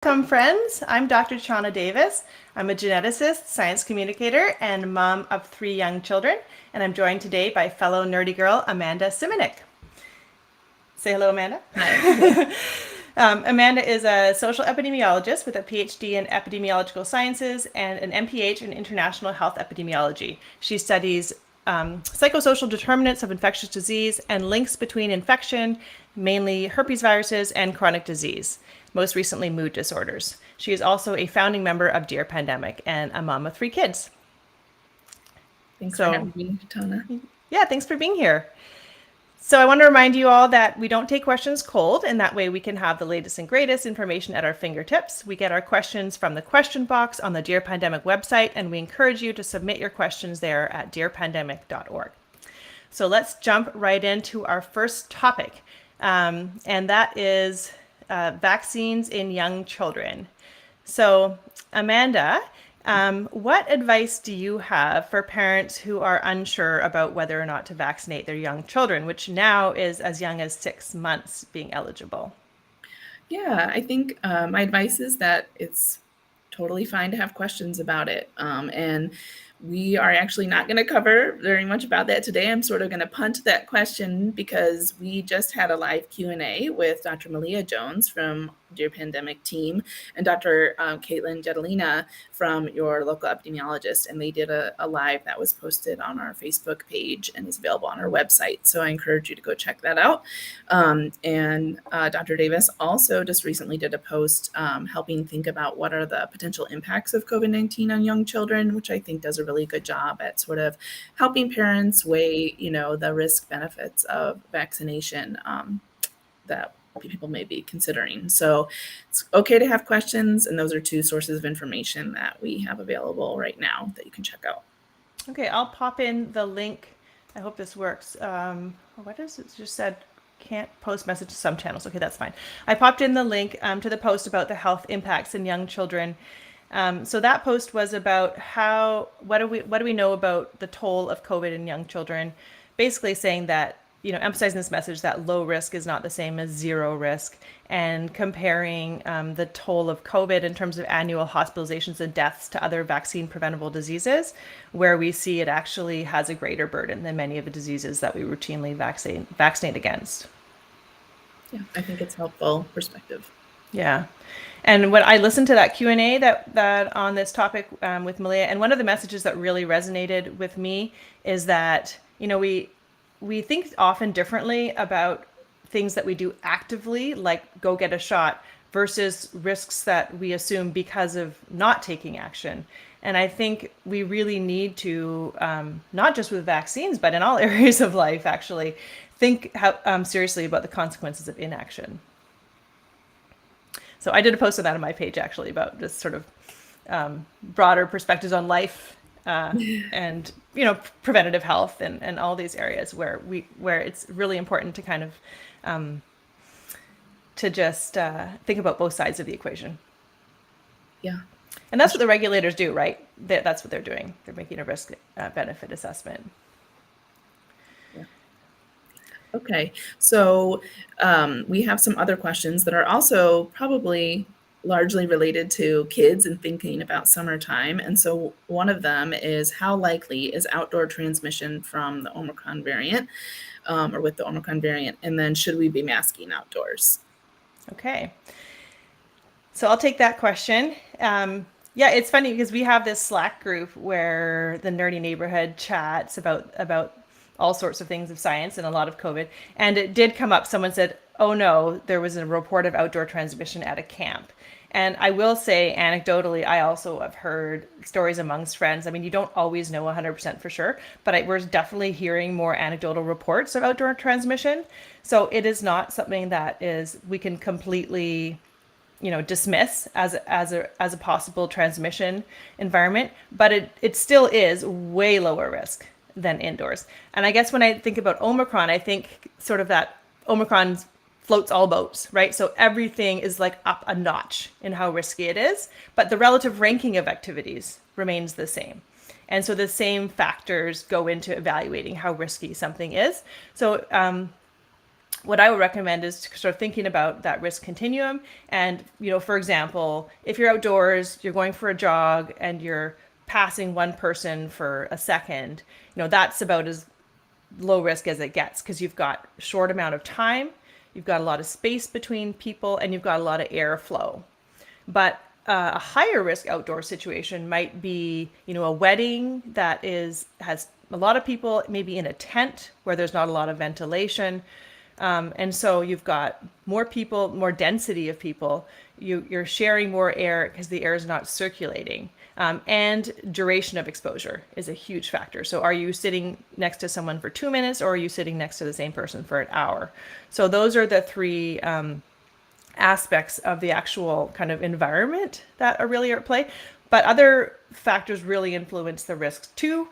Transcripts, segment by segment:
Welcome, friends. I'm Dr. Chana Davis. I'm a geneticist, science communicator, and mom of 3 young children. And I'm joined today by fellow nerdy girl, Amanda Simanek. Say hello, Amanda. Hi. Amanda is a social epidemiologist with a PhD in epidemiological sciences and an MPH in international health epidemiology. She studies psychosocial determinants of infectious disease and links between infection, mainly herpes viruses, and chronic disease, most recently mood disorders. She is also a founding member of Dear Pandemic and a mom of 3 kids. Thanks for So, having me, Chana. yeah, thanks for being here. So I want to remind you all that we don't take questions cold, and that way we can have the latest and greatest information at our fingertips. We get our questions from the question box on the Dear Pandemic website, and we encourage you to submit your questions there at dearpandemic.org. So let's jump right into our first topic, and that is vaccines in young children. So, Amanda, what advice do you have for parents who are unsure about whether or not to vaccinate their young children, which now is as young as 6 months being eligible? Yeah, I think my advice is that it's totally fine to have questions about it. And we are actually not going to cover very much about that today. I'm sort of going to punt that question because we just had a live Q&A with Dr. Malia Jones from Dear Pandemic team and Dr. Caitlin Jetelina from your local epidemiologist. And they did a live that was posted on our Facebook page and is available on our website. So I encourage you to go check that out. And Dr. Davis also just recently did a post helping think about what are the potential impacts of COVID-19 on young children, which I think does a really good job at sort of helping parents weigh, the risk benefits of vaccination that people may be considering. So it's okay to have questions, and those are 2 sources of information that we have available right now that you can check out. Okay, I'll pop in the link. I hope this works. What is it? Just said can't post message to some channels. Okay, that's fine. I popped in the link to the post about the health impacts in young children. So that post was about what do we know about the toll of COVID in young children, basically saying that, emphasizing this message that low risk is not the same as zero risk, and comparing the toll of COVID in terms of annual hospitalizations and deaths to other vaccine preventable diseases, where we see it actually has a greater burden than many of the diseases that we routinely vaccinate against. Yeah, I think it's helpful perspective. Yeah. And when I listened to that Q&A that on this topic with Malia, and one of the messages that really resonated with me is that, we think often differently about things that we do actively, like go get a shot, versus risks that we assume because of not taking action. And I think we really need to, not just with vaccines, but in all areas of life, actually, think seriously about the consequences of inaction. So I did a post on that on my page actually about this sort of broader perspectives on life and preventative health and all these areas where it's really important to kind of to just think about both sides of the equation. Yeah. And that's what the regulators do, right? That's what they're doing. They're making a risk benefit assessment. Okay, so we have some other questions that are also probably largely related to kids and thinking about summertime. And so one of them is, how likely is outdoor transmission from the Omicron variant or with the Omicron variant? And then should we be masking outdoors? Okay. So I'll take that question. Yeah, it's funny because we have this Slack group where the nerdy neighborhood chats about all sorts of things of science and a lot of COVID. And it did come up. Someone said, "Oh no, there was a report of outdoor transmission at a camp." And I will say, anecdotally, I also have heard stories amongst friends. I mean, you don't always know 100% for sure, but we're definitely hearing more anecdotal reports of outdoor transmission. So it is not something that is we can completely dismiss as a possible transmission environment, but it still is way lower risk than indoors. And I guess when I think about Omicron, I think sort of that Omicron floats all boats, right? So everything is like up a notch in how risky it is, but the relative ranking of activities remains the same. And so the same factors go into evaluating how risky something is. So what I would recommend is sort of thinking about that risk continuum. And, for example, if you're outdoors, you're going for a jog and you're passing one person for a second, that's about as low risk as it gets because you've got a short amount of time, you've got a lot of space between people, and you've got a lot of airflow. But a higher risk outdoor situation might be, a wedding that has a lot of people, maybe in a tent where there's not a lot of ventilation. And so you've got more people, more density of people. You're sharing more air because the air is not circulating. And duration of exposure is a huge factor. So are you sitting next to someone for 2 minutes, or are you sitting next to the same person for an hour? So those are the three aspects of the actual kind of environment that are really at play. But other factors really influence the risks too.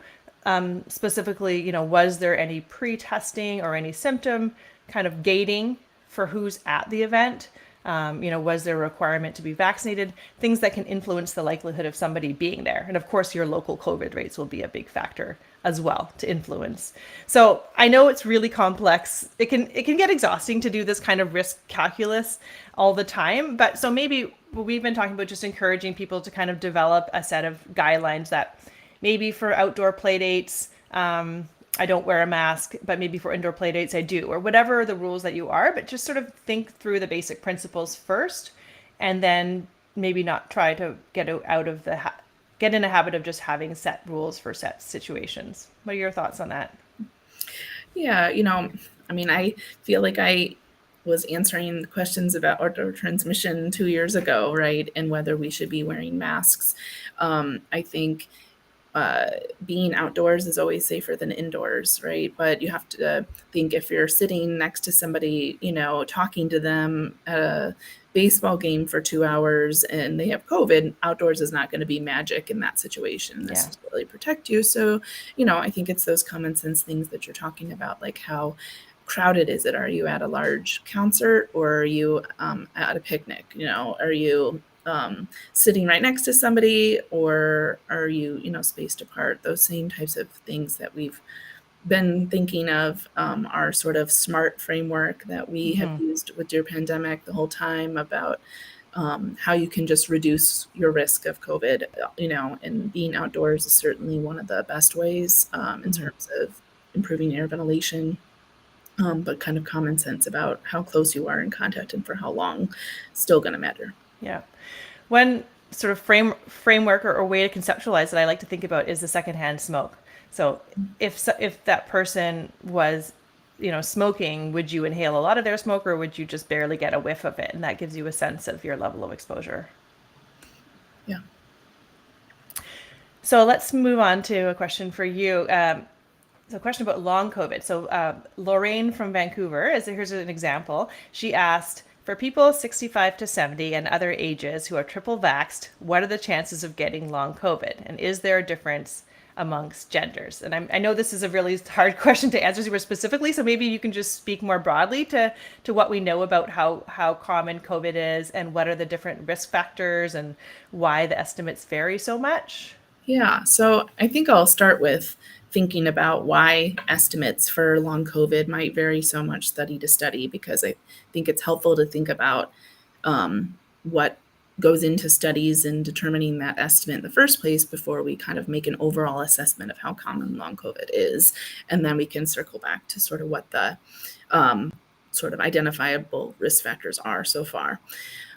Specifically, was there any pre-testing or any symptom kind of gating for who's at the event? Was there a requirement to be vaccinated? Things that can influence the likelihood of somebody being there. And of course, your local COVID rates will be a big factor as well to influence. So I know it's really complex. It can get exhausting to do this kind of risk calculus all the time. But so maybe we've been talking about just encouraging people to kind of develop a set of guidelines that maybe for outdoor play dates, I don't wear a mask, but maybe for indoor play dates I do, or whatever the rules that you are, but just sort of think through the basic principles first, and then maybe not try to get in a habit of just having set rules for set situations. What are your thoughts on that? Yeah, I feel like I was answering questions about outdoor transmission 2 years ago, right? And whether we should be wearing masks. I think being outdoors is always safer than indoors, right? But you have to think if you're sitting next to somebody, talking to them at a baseball game for 2 hours and they have COVID, outdoors is not going to be magic in that situation necessarily protect you. So, I think it's those common sense things that you're talking about, like how crowded is it? Are you at a large concert, or are you at a picnic? Are you sitting right next to somebody, or are you, spaced apart? Those same types of things that we've been thinking of our sort of SMART framework that we have used with your pandemic the whole time about how you can just reduce your risk of COVID, and being outdoors is certainly one of the best ways in terms of improving air ventilation. But kind of common sense about how close you are in contact and for how long still going to matter. Yeah. One sort of framework or way to conceptualize that I like to think about is the secondhand smoke. So if that person was, smoking, would you inhale a lot of their smoke, or would you just barely get a whiff of it? And that gives you a sense of your level of exposure. Yeah. So let's move on to a question for you. So a question about long COVID. So Lorraine from Vancouver, here's an example. She asked, for people 65 to 70 and other ages who are triple vaxxed, what are the chances of getting long COVID? And is there a difference amongst genders? And I know this is a really hard question to answer super specifically, so maybe you can just speak more broadly to what we know about how common COVID is and what are the different risk factors and why the estimates vary so much. Yeah, so I think I'll start with thinking about why estimates for long COVID might vary so much study to study, because I think it's helpful to think about what goes into studies and determining that estimate in the first place before we kind of make an overall assessment of how common long COVID is. And then we can circle back to sort of what the sort of identifiable risk factors are so far.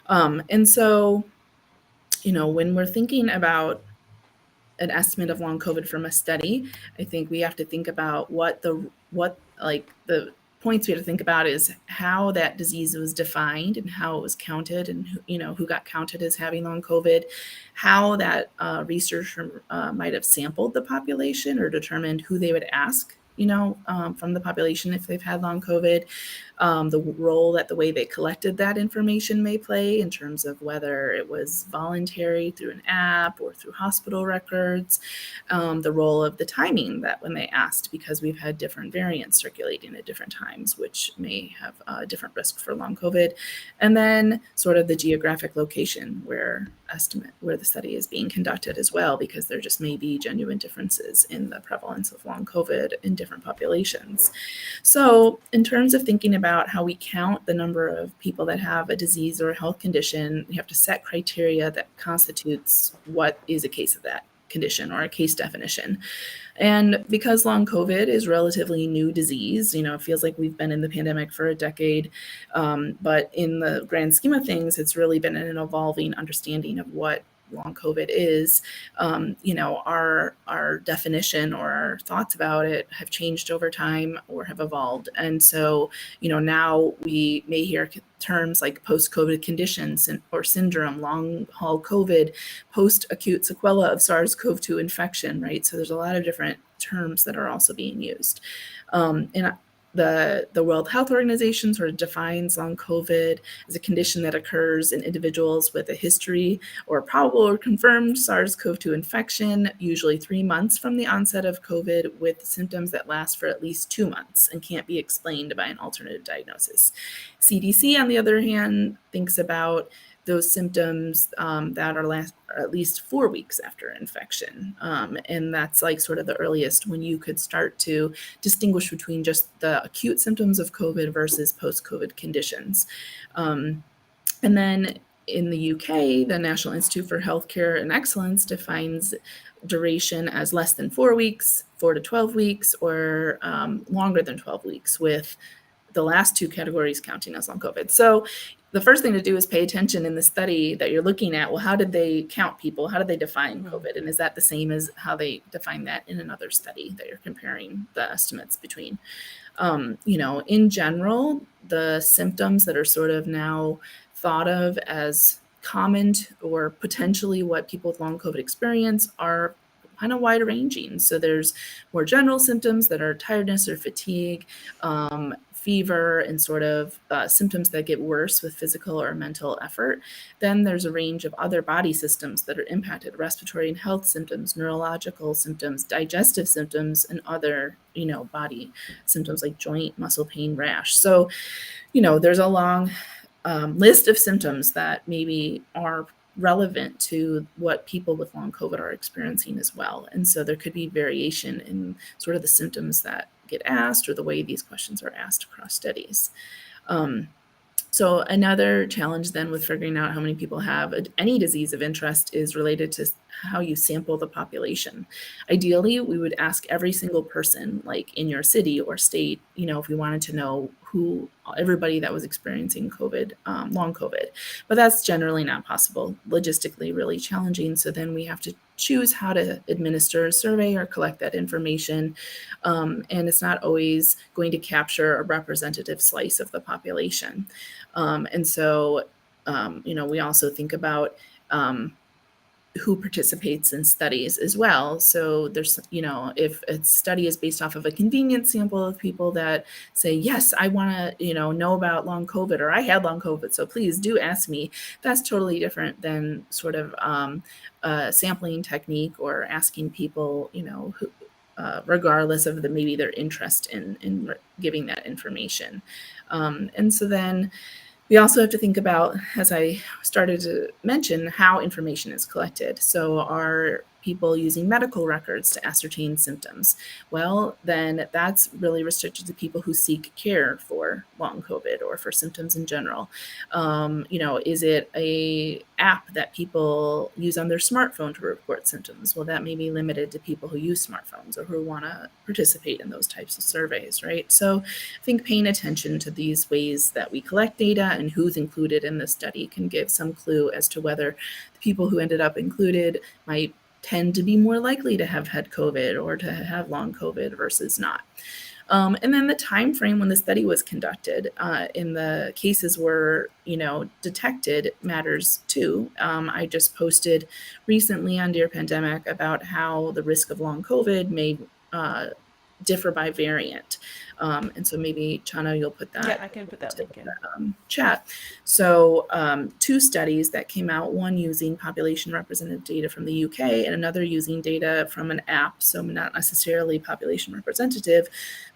And so, when we're thinking about an estimate of long COVID from a study, I think we have to think about the points we have to think about is how that disease was defined and how it was counted, and who got counted as having long COVID, how that researcher might have sampled the population or determined who they would ask, from the population if they've had long COVID, the role that the way they collected that information may play in terms of whether it was voluntary through an app or through hospital records, the role of the timing that when they asked, because we've had different variants circulating at different times, which may have a different risk for long COVID, and then sort of the geographic location where the study is being conducted as well, because there just may be genuine differences in the prevalence of long COVID in different populations. So, in terms of thinking about how we count the number of people that have a disease or a health condition, we have to set criteria that constitutes what is a case of that condition or a case definition. And because long COVID is relatively new disease, it feels like we've been in the pandemic for a decade. But in the grand scheme of things, it's really been an evolving understanding of what long COVID is. Our definition or our thoughts about it have changed over time or have evolved. And so, now we may hear terms like post-COVID conditions or syndrome, long haul COVID, post-acute sequela of SARS-CoV-2 infection, right? So there's a lot of different terms that are also being used. And the World Health Organization sort of defines long COVID as a condition that occurs in individuals with a history or probable or confirmed SARS-CoV-2 infection, usually 3 months from the onset of COVID, with symptoms that last for at least 2 months and can't be explained by an alternative diagnosis. CDC, on the other hand, thinks about those symptoms that are at least 4 weeks after infection. And that's like sort of the earliest when you could start to distinguish between just the acute symptoms of COVID versus post-COVID conditions. And then in the UK, the National Institute for Healthcare and Excellence defines duration as less than 4 weeks, 4 to 12 weeks, or longer than 12 weeks, with the last two categories counting as long COVID. So the first thing to do is pay attention in the study that you're looking at. Well, how did they count people? How did they define COVID? And is that the same as how they define that in another study that you're comparing the estimates between? In general, the symptoms that are sort of now thought of as common or potentially what people with long COVID experience are kind of wide ranging. So there's more general symptoms that are tiredness or fatigue, fever, and sort of symptoms that get worse with physical or mental effort. Then there's a range of other body systems that are impacted: respiratory and health symptoms, neurological symptoms, digestive symptoms, and other, body symptoms like joint, muscle pain, rash. So, there's a long list of symptoms that maybe are relevant to what people with long COVID are experiencing as well. And so there could be variation in sort of the symptoms that get asked or the way these questions are asked across studies. So another challenge then with figuring out how many people have any disease of interest is related to how you sample the population. Ideally, we would ask every single person, like in your city or state, if we wanted to know everybody that was experiencing COVID, long COVID. But that's generally not possible, logistically really challenging. So then we have to choose how to administer a survey or collect that information. And it's not always going to capture a representative slice of the population. And so, we also think about who participates in studies as well. So there's, if a study is based off of a convenient sample of people that say, yes, I want to, know about long COVID, or I had long COVID, so please do ask me, that's totally different than sort of a sampling technique or asking people, who, regardless of maybe their interest in giving that information. And so then we also have to think about, as I started to mention, how information is collected. So are people using medical records to ascertain symptoms? Well, then that's really restricted to people who seek care for long COVID or for symptoms in general. Is it a app that people use on their smartphone to report symptoms? Well, that may be limited to people who use smartphones or who want to participate in those types of surveys, right? So I think paying attention to these ways that we collect data and who's included in the study can give some clue as to whether the people who ended up included might tend to be more likely to have had COVID or to have long COVID versus not. And then the time frame when the study was conducted in the cases were, detected matters too. I just posted recently on Dear Pandemic about how the risk of long COVID may differ by variant. And so maybe, Chana, you'll put that. Yeah, I can put that link in. Chat. So 2 studies that came out, one using population representative data from the UK and another using data from an app, so not necessarily population representative,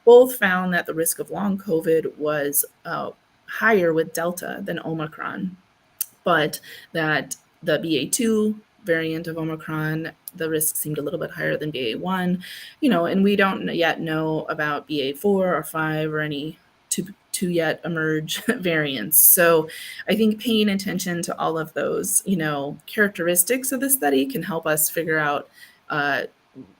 both found that the risk of long COVID was higher with Delta than Omicron, but that the BA2, variant of Omicron, the risk seemed a little bit higher than BA1, and we don't yet know about BA4 or 5 or any to yet emerge variants. So I think paying attention to all of those, characteristics of the study can help us figure out, uh,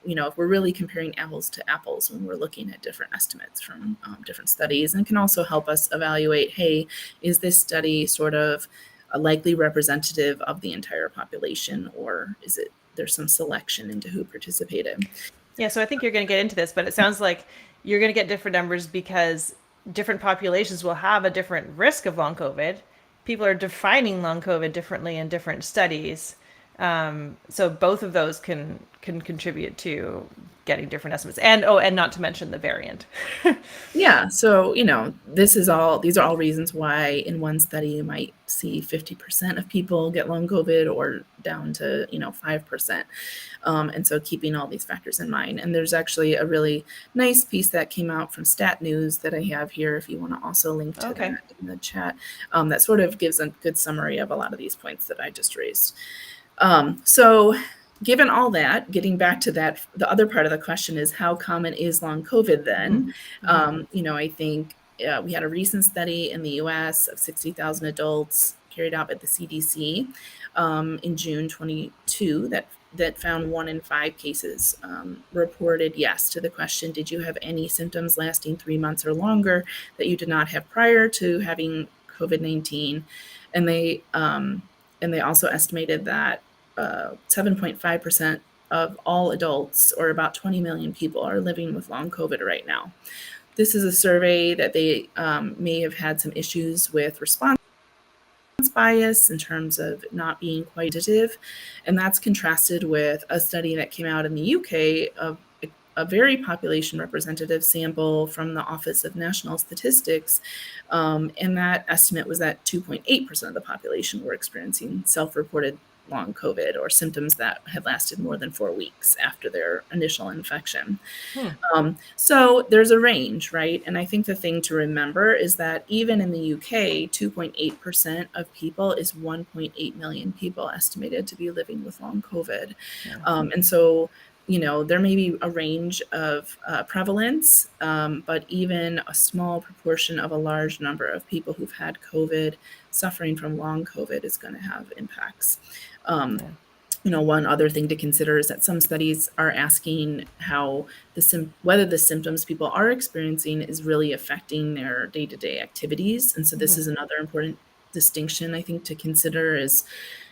if we're really comparing apples to apples when we're looking at different estimates from different studies, and can also help us evaluate, hey, is this study sort of a likely representative of the entire population, or is it there's some selection into who participated? Yeah, so I think you're going to get into this, but it sounds like you're going to get different numbers because different populations will have a different risk of long COVID. People are defining long COVID differently in different studies. So both of those can contribute to getting different estimates, and and not to mention the variant. Yeah, so these are all reasons why in one study you might see 50% of people get long COVID or down to 5%. And so keeping all these factors in mind. And there's actually a really nice piece that came out from Stat News that I have here, if you want to also link to Okay. that in the chat, that sort of gives a good summary of a lot of these points that I just raised. So given all that, getting back to that, the other part of the question is, how common is long COVID then? I think we had a recent study in the US of 60,000 adults carried out at the CDC in June 22 that found 1 in 5 cases reported yes to the question, did you have any symptoms lasting 3 months or longer that you did not have prior to having COVID-19? And they also estimated that 7.5% of all adults, or about 20 million people, are living with long COVID right now. This is a survey that they may have had some issues with response bias in terms of not being quantitative, and that's contrasted with a study that came out in the UK of a very population representative sample from the Office of National Statistics, and that estimate was that 2.8% of the population were experiencing self-reported long COVID or symptoms that had lasted more than 4 weeks after their initial infection. So there's a range, right? And I think the thing to remember is that even in the UK, 2.8% of people is 1.8 million people estimated to be living with long COVID. And so, there may be a range of prevalence, but even a small proportion of a large number of people who've had COVID suffering from long COVID is going to have impacts. One other thing to consider is that some studies are asking how whether the symptoms people are experiencing is really affecting their day-to-day activities. And so this is another important distinction, I think, to consider is,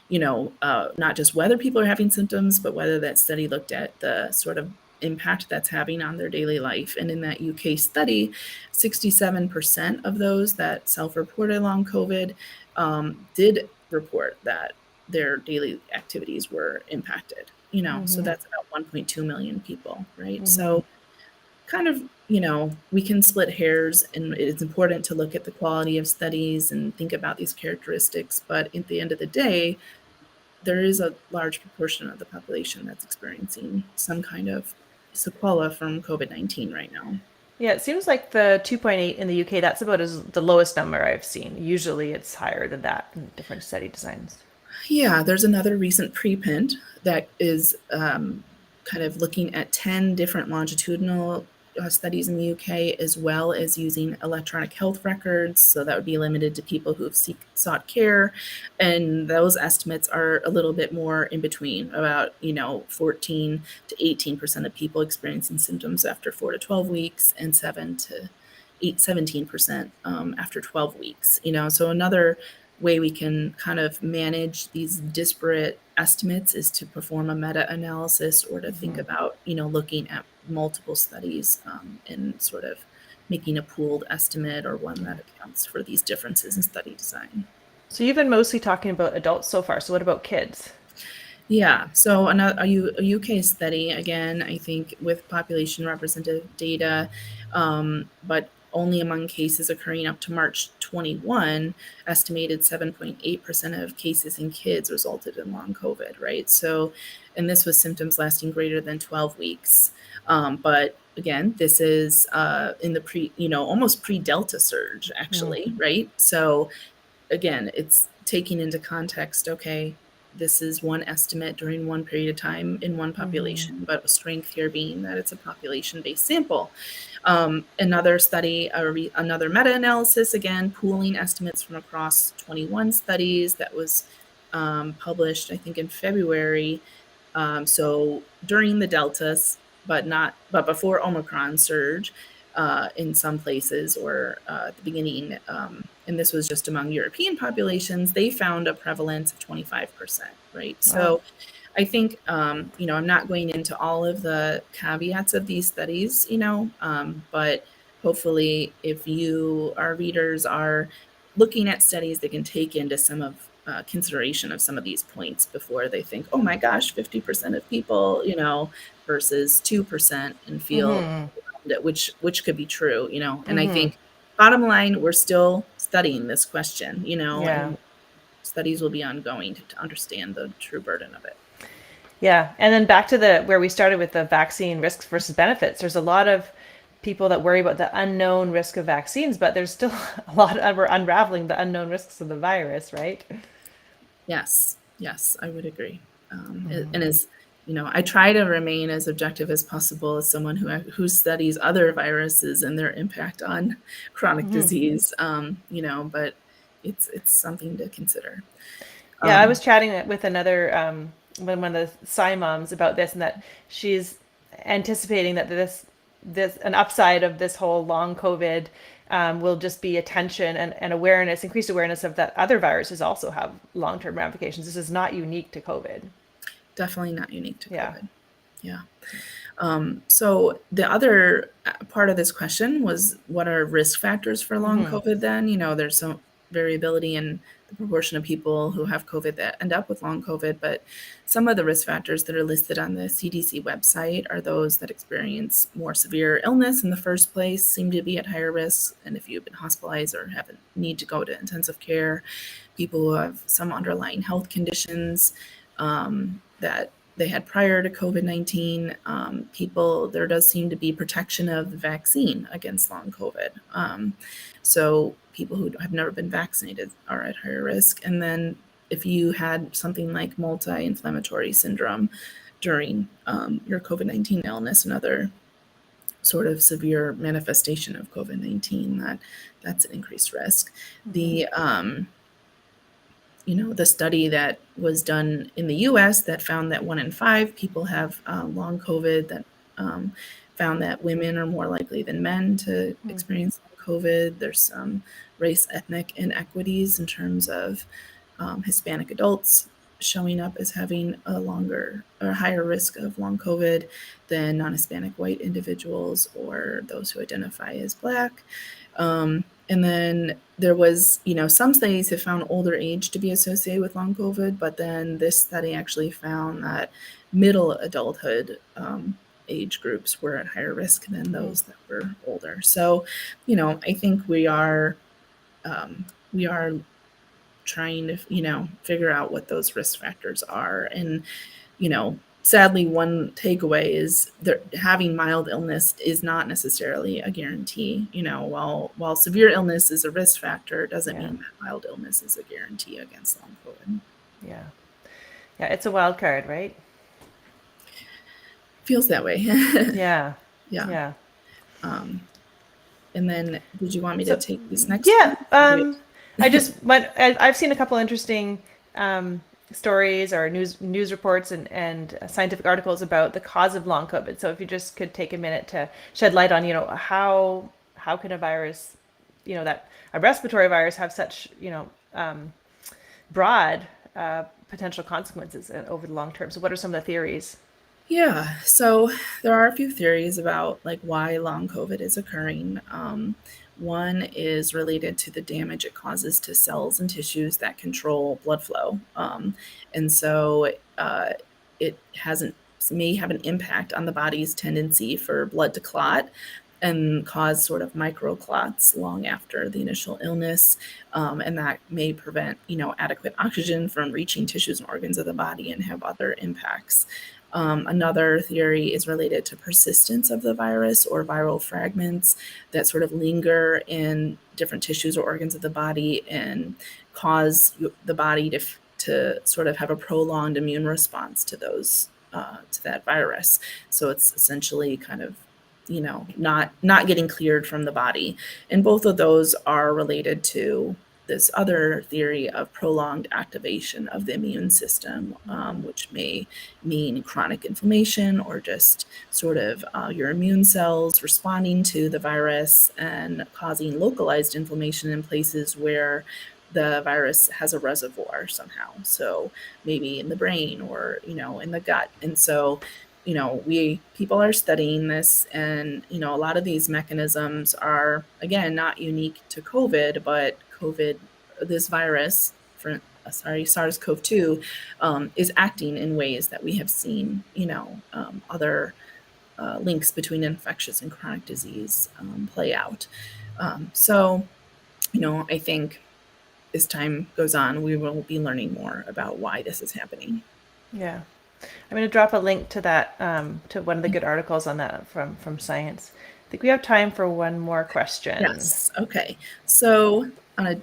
not just whether people are having symptoms, but whether that study looked at the sort of impact that's having on their daily life. And in that UK study, 67% of those that self-reported long COVID did report that their daily activities were impacted, so that's about 1.2 million people, right? So kind of, we can split hairs, and it's important to look at the quality of studies and think about these characteristics. But at the end of the day, there is a large proportion of the population that's experiencing some kind of sequela from COVID-19 right now. Yeah, it seems like the 2.8 in the UK, that's about the lowest number I've seen. Usually it's higher than that in different study designs. Yeah, there's another recent preprint that is kind of looking at 10 different longitudinal studies in the UK, as well as using electronic health records. So that would be limited to people who have sought care. And those estimates are a little bit more in between, about 14 to 18% of people experiencing symptoms after 4 to 12 weeks, and 17% after 12 weeks. So another way we can kind of manage these disparate estimates is to perform a meta-analysis, or to think about, looking at multiple studies and sort of making a pooled estimate, or one that accounts for these differences in study design. So you've been mostly talking about adults so far. So what about kids? Yeah, so a UK study, again, I think with population representative data, but only among cases occurring up to March 21, estimated 7.8% of cases in kids resulted in long COVID, right? So, and this was symptoms lasting greater than 12 weeks. But again, this is in the almost pre-Delta surge, actually, right? So again, it's taking into context, okay, this is one estimate during one period of time in one population, but a strength here being that it's a population-based sample. Another study, another meta-analysis, again, pooling estimates from across 21 studies that was published, I think, in February. So during the Deltas, but before Omicron surge in some places, or at the beginning, and this was just among European populations, they found a prevalence of 25%, right? Wow. So I think, I'm not going into all of the caveats of these studies, but hopefully if our readers are looking at studies, they can take into some of consideration of some of these points before they think, oh my gosh, 50% of people, versus 2%, and feel that which could be true, and I think bottom line, we're still studying this question, Yeah. and studies will be ongoing to understand the true burden of it. Yeah. And then back to where we started with the vaccine risks versus benefits. There's a lot of people that worry about the unknown risk of vaccines, but there's still a lot of, we're unraveling the unknown risks of the virus, right? Yes, I would agree. And as I try to remain as objective as possible as someone who studies other viruses and their impact on chronic disease. But it's something to consider. Yeah, I was chatting with another one of the Psy moms about this, and that she's anticipating that this an upside of this whole long COVID will just be attention and awareness, increased awareness of that other viruses also have long-term ramifications. This is not unique to COVID. Definitely not unique to Yeah. COVID. Yeah. So the other part of this question was, what are risk factors for long COVID then? There's some variability in the proportion of people who have COVID that end up with long COVID, but some of the risk factors that are listed on the CDC website are those that experience more severe illness in the first place, seem to be at higher risk, and if you've been hospitalized or need to go to intensive care, people who have some underlying health conditions that they had prior to COVID-19, there does seem to be protection of the vaccine against long COVID. So people who have never been vaccinated are at higher risk. And then if you had something like multi-inflammatory syndrome during your COVID-19 illness, another sort of severe manifestation of COVID-19, that's an increased risk. The study that was done in the US that found that 1 in 5 people have long COVID, that found that women are more likely than men to experience long COVID. There's some race, ethnic inequities in terms of Hispanic adults showing up as having a longer or higher risk of long COVID than non-Hispanic white individuals or those who identify as Black. And then there was, some studies have found older age to be associated with long COVID, but then this study actually found that middle adulthood age groups were at higher risk than those that were older. So, I think we are trying to, figure out what those risk factors are. And, sadly, one takeaway is that having mild illness is not necessarily a guarantee. While severe illness is a risk factor, it doesn't mean that mild illness is a guarantee against long COVID. Yeah. Yeah, it's a wild card, right? Feels that way. Yeah. Yeah. And then, did you want me to take this next? Yeah. I've seen a couple interesting stories or news reports and scientific articles about the cause of long COVID. So if you just could take a minute to shed light on, how can a virus, that a respiratory virus have such, broad potential consequences over the long term. So what are some of the theories? Yeah, so there are a few theories about why long COVID is occurring. One is related to the damage it causes to cells and tissues that control blood flow. And so it may have an impact on the body's tendency for blood to clot and cause sort of microclots long after the initial illness. And that may prevent, adequate oxygen from reaching tissues and organs of the body and have other impacts. Another theory is related to persistence of the virus or viral fragments that sort of linger in different tissues or organs of the body and cause the body to to sort of have a prolonged immune response to those to that virus. So it's essentially kind of not getting cleared from the body, and both of those are related to this other theory of prolonged activation of the immune system, which may mean chronic inflammation or just sort of your immune cells responding to the virus and causing localized inflammation in places where the virus has a reservoir somehow. So maybe in the brain or, in the gut. And so, people are studying this, and, a lot of these mechanisms are, again, not unique to COVID, but this virus, SARS-CoV-2, is acting in ways that we have seen, other links between infectious and chronic disease play out. So, I think as time goes on, we will be learning more about why this is happening. Yeah. I'm going to drop a link to that, to one of the good articles on that from Science. I think we have time for one more question. Yes. Okay. So on a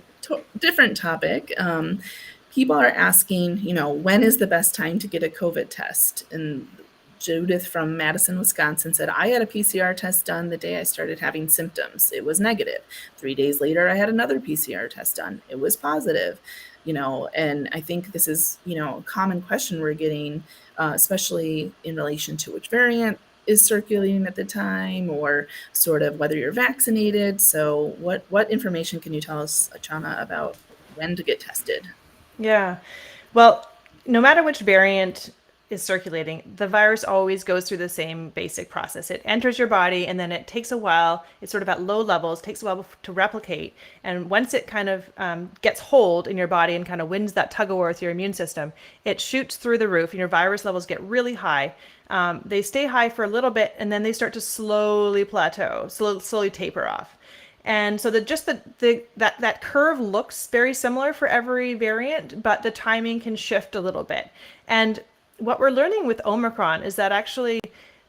different topic, people are asking, when is the best time to get a COVID test? And Judith from Madison, Wisconsin said, I had a PCR test done the day I started having symptoms. It was negative. 3 days later, I had another PCR test done. It was positive. And I think this is, a common question we're getting, especially in relation to which variant is circulating at the time, or sort of whether you're vaccinated. So what information can you tell us, Chana, about when to get tested? Yeah. Well, no matter which variant is circulating, the virus always goes through the same basic process. It enters your body, and then it takes a while. It's sort of at low levels, takes a while to replicate. And once it kind of gets hold in your body and kind of wins that tug of war with your immune system, it shoots through the roof, and your virus levels get really high. They stay high for a little bit, and then they start to slowly plateau, slowly taper off. And so that curve looks very similar for every variant, but the timing can shift a little bit. And what we're learning with Omicron is that actually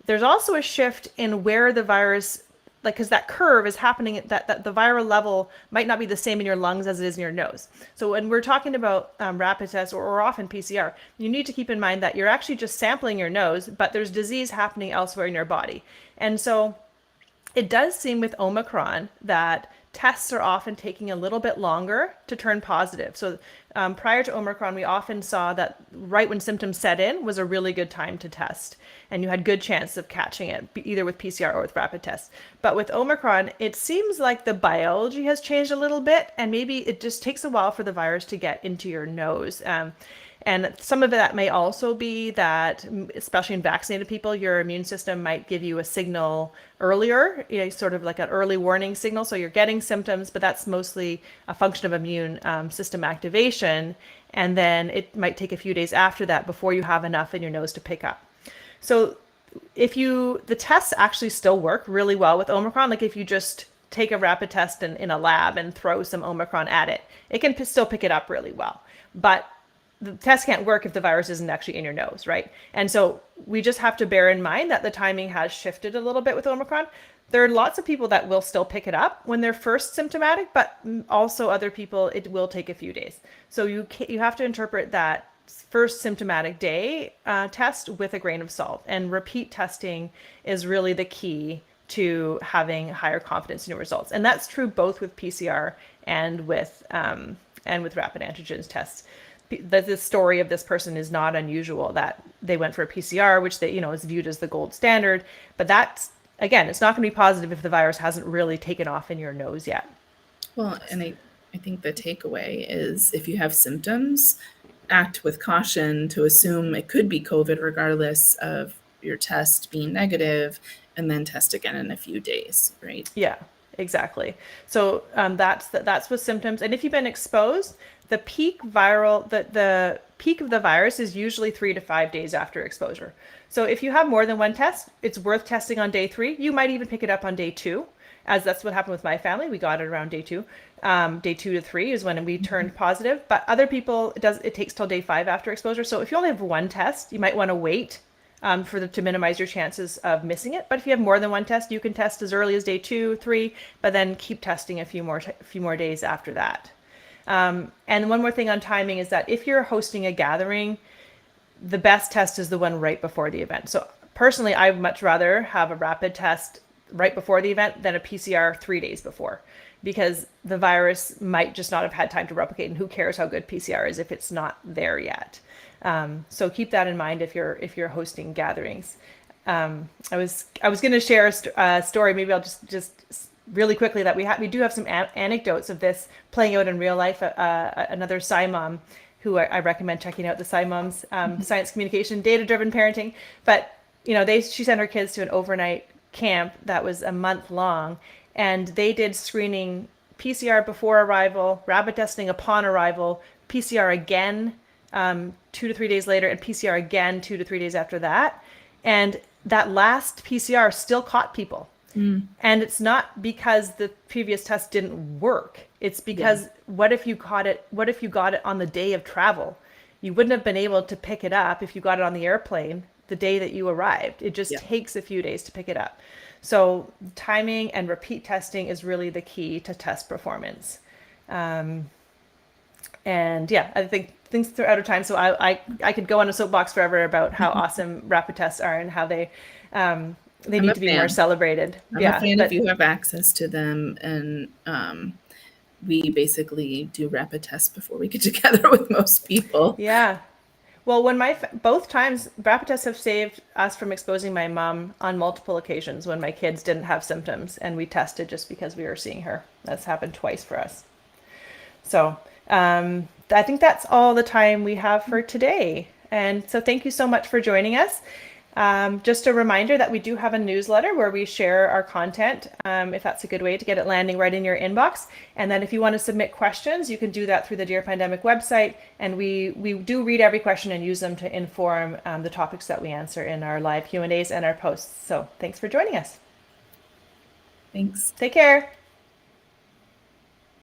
there's also a shift in where the virus, because that curve is happening, that the viral level might not be the same in your lungs as it is in your nose. So when we're talking about rapid tests or often PCR, you need to keep in mind that you're actually just sampling your nose, but there's disease happening elsewhere in your body. And so it does seem with Omicron that tests are often taking a little bit longer to turn positive. So prior to Omicron, we often saw that right when symptoms set in was a really good time to test, and you had good chance of catching it either with PCR or with rapid tests. But with Omicron, it seems like the biology has changed a little bit, and maybe it just takes a while for the virus to get into your nose. And some of that may also be that, especially in vaccinated people, your immune system might give you a signal earlier, sort of like an early warning signal. So you're getting symptoms, but that's mostly a function of immune system activation. And then it might take a few days after that before you have enough in your nose to pick up. So the tests actually still work really well with Omicron. Like if you just take a rapid test in a lab and throw some Omicron at it, it can still pick it up really well. But the test can't work if the virus isn't actually in your nose, right? And so we just have to bear in mind that the timing has shifted a little bit with Omicron. There are lots of people that will still pick it up when they're first symptomatic, but also other people, it will take a few days. So you have to interpret that first symptomatic day test with a grain of salt. And repeat testing is really the key to having higher confidence in your results. And that's true both with PCR and with rapid antigens tests. The story of this person is not unusual, that they went for a PCR, which is viewed as the gold standard. But that's, again, it's not going to be positive if the virus hasn't really taken off in your nose yet. Well, and I think the takeaway is if you have symptoms, act with caution to assume it could be COVID regardless of your test being negative, and then test again in a few days, right? Yeah, exactly. So that's with symptoms. And if you've been exposed, the peak of the virus is usually 3 to 5 days after exposure. So if you have more than one test, it's worth testing on day 3. You might even pick it up on day 2, as that's what happened with my family. We got it around day 2. Day 2 to 3 is when we turned positive. But other people, it takes till day 5 after exposure. So if you only have one test, you might want to wait to minimize your chances of missing it. But if you have more than one test, you can test as early as day 2, 3, but then keep testing a few more days after that. And one more thing on timing is that if you're hosting a gathering, the best test is the one right before the event. So personally, I would much rather have a rapid test right before the event than a PCR 3 days before, because the virus might just not have had time to replicate, and who cares how good PCR is if it's not there yet. So keep that in mind if you're hosting gatherings. I was going to share a story. Maybe I'll just really quickly that we do have some anecdotes of this playing out in real life. Another Sci Mom who I recommend checking out, the Sci Moms, Science Communication, Data Driven Parenting. But she sent her kids to an overnight camp that was a month long, and they did screening PCR before arrival, rapid testing upon arrival, PCR again 2 to 3 days later, and PCR again 2 to 3 days after that. And that last PCR still caught people. And it's not because the previous test didn't work. It's because what if you got it on the day of travel? You wouldn't have been able to pick it up if you got it on the airplane the day that you arrived. It just takes a few days to pick it up. So timing and repeat testing is really the key to test performance. And I think things are out of time. So I could go on a soapbox forever about how awesome rapid tests are and how they need to be more celebrated. I'm a fan if you have access to them, and we basically do rapid tests before we get together with most people. Yeah. Well, when both times rapid tests have saved us from exposing my mom on multiple occasions when my kids didn't have symptoms and we tested just because we were seeing her. That's happened twice for us. So I think that's all the time we have for today. And so thank you so much for joining us. Just a reminder that we do have a newsletter where we share our content, if that's a good way to get it landing right in your inbox. And then if you want to submit questions, you can do that through the Dear Pandemic website. And we do read every question and use them to inform the topics that we answer in our live Q&As and our posts. So thanks for joining us. Thanks. Take care.